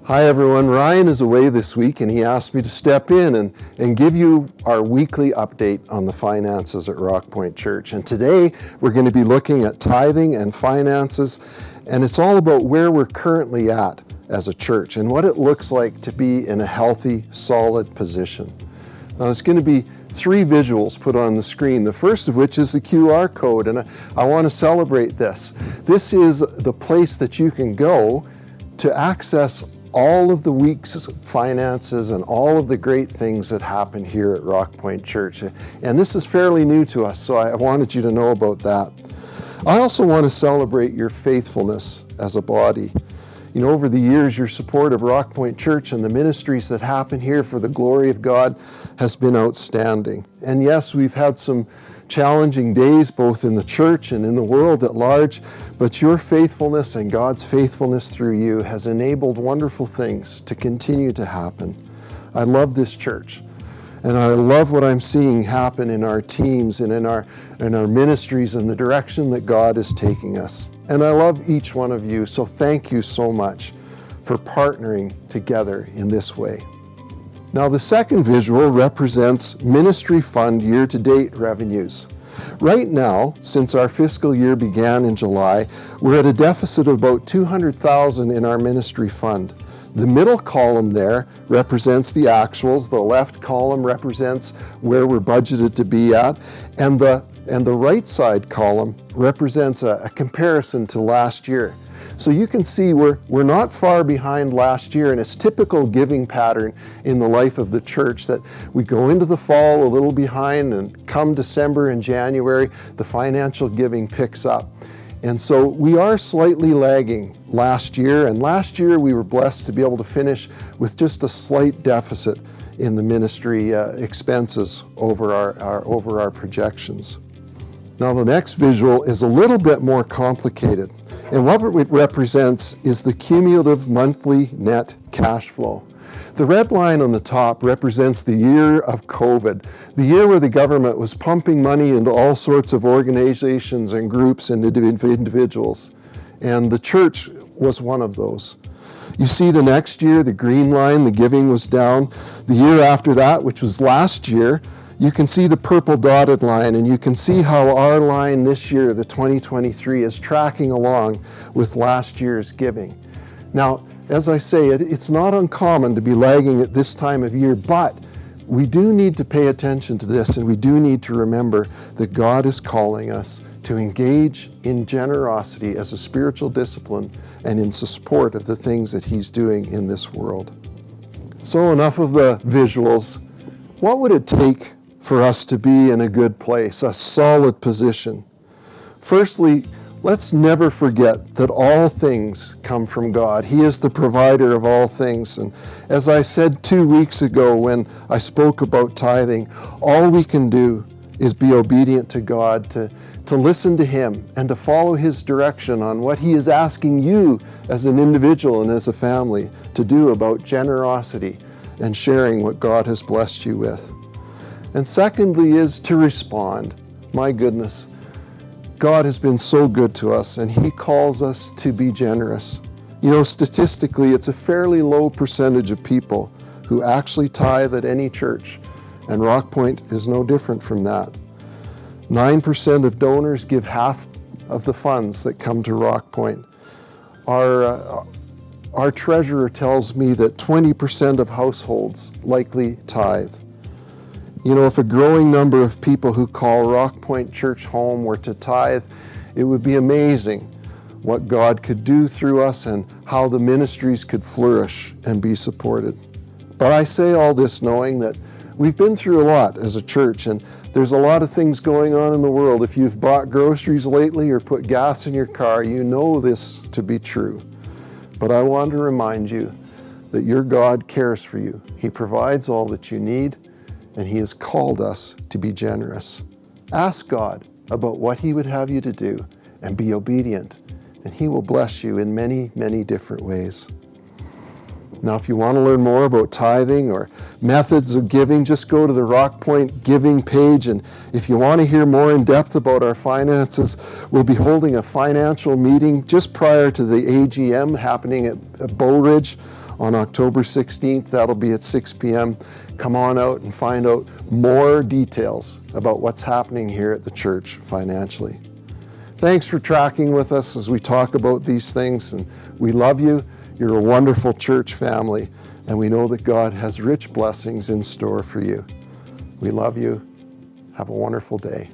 Hi everyone, Ryan is away this week and he asked me to step in and give you our weekly update on the finances at RockPointe Church. And today we're going to be looking at tithing and finances, and it's all about where we're currently at as a church and what it looks like to be in a healthy, solid position. Now there's going to be three visuals put on the screen, the first of which is the QR code, and I want to celebrate this. This is the place that you can go to access all of the week's finances and all of the great things that happen here at RockPointe Church. And this is fairly new to us, so I wanted you to know about that. I also want to celebrate your faithfulness as a body. You know, over the years, your support of RockPointe Church and the ministries that happen here for the glory of God has been outstanding. And yes, we've had some challenging days, both in the church and in the world at large, but your faithfulness and God's faithfulness through you has enabled wonderful things to continue to happen. I love this church, and I love what I'm seeing happen in our teams and in our ministries and the direction that God is taking us. And I love each one of you, so thank you so much for partnering together in this way. Now, the second visual represents ministry fund year-to-date revenues. Right now, since our fiscal year began in July, we're at a deficit of about $200,000 in our ministry fund. The middle column there represents the actuals, the left column represents where we're budgeted to be at, and the right side column represents a comparison to last year. So you can see we're not far behind last year, and it's typical giving pattern in the life of the church that we go into the fall a little behind, and come December and January, the financial giving picks up. And so we are slightly lagging last year, and last year we were blessed to be able to finish with just a slight deficit in the ministry expenses over our projections. Now the next visual is a little bit more complicated. And what it represents is the cumulative monthly net cash flow. The red line on the top represents the year of COVID, the year where the government was pumping money into all sorts of organizations and groups and individuals. And the church was one of those. You see the next year, the green line, the giving was down. The year after that, which was last year, you can see the purple dotted line, and you can see how our line this year, the 2023, is tracking along with last year's giving. Now, as I say, it's not uncommon to be lagging at this time of year, but we do need to pay attention to this, and we do need to remember that God is calling us to engage in generosity as a spiritual discipline and in support of the things that He's doing in this world. So enough of the visuals. What would it take for us to be in a good place, a solid position? Firstly, let's never forget that all things come from God. He is the provider of all things. And as I said 2 weeks ago when I spoke about tithing, all we can do is be obedient to God, to listen to Him and to follow His direction on what He is asking you as an individual and as a family to do about generosity and sharing what God has blessed you with. And secondly is to respond. My goodness, God has been so good to us, and He calls us to be generous. You know, statistically, it's a fairly low percentage of people who actually tithe at any church, and RockPointe is no different from that. 9% of donors give half of the funds that come to RockPointe. Our treasurer tells me that 20% of households likely tithe. You know, if a growing number of people who call RockPointe Church home were to tithe, it would be amazing what God could do through us and how the ministries could flourish and be supported. But I say all this knowing that we've been through a lot as a church, and there's a lot of things going on in the world. If you've bought groceries lately or put gas in your car, you know this to be true. But I want to remind you that your God cares for you. He provides all that you need, and He has called us to be generous. Ask God about what He would have you to do and be obedient, and He will bless you in many, many different ways. Now, if you want to learn more about tithing or methods of giving, just go to the RockPointe giving page. And if you want to hear more in depth about our finances, we'll be holding a financial meeting just prior to the AGM happening at Bow Ridge on October 16th. That'll be at 6 p.m. Come on out and find out more details about what's happening here at the church financially. Thanks for tracking with us as we talk about these things, and we love you. You're a wonderful church family, and we know that God has rich blessings in store for you. We love you. Have a wonderful day.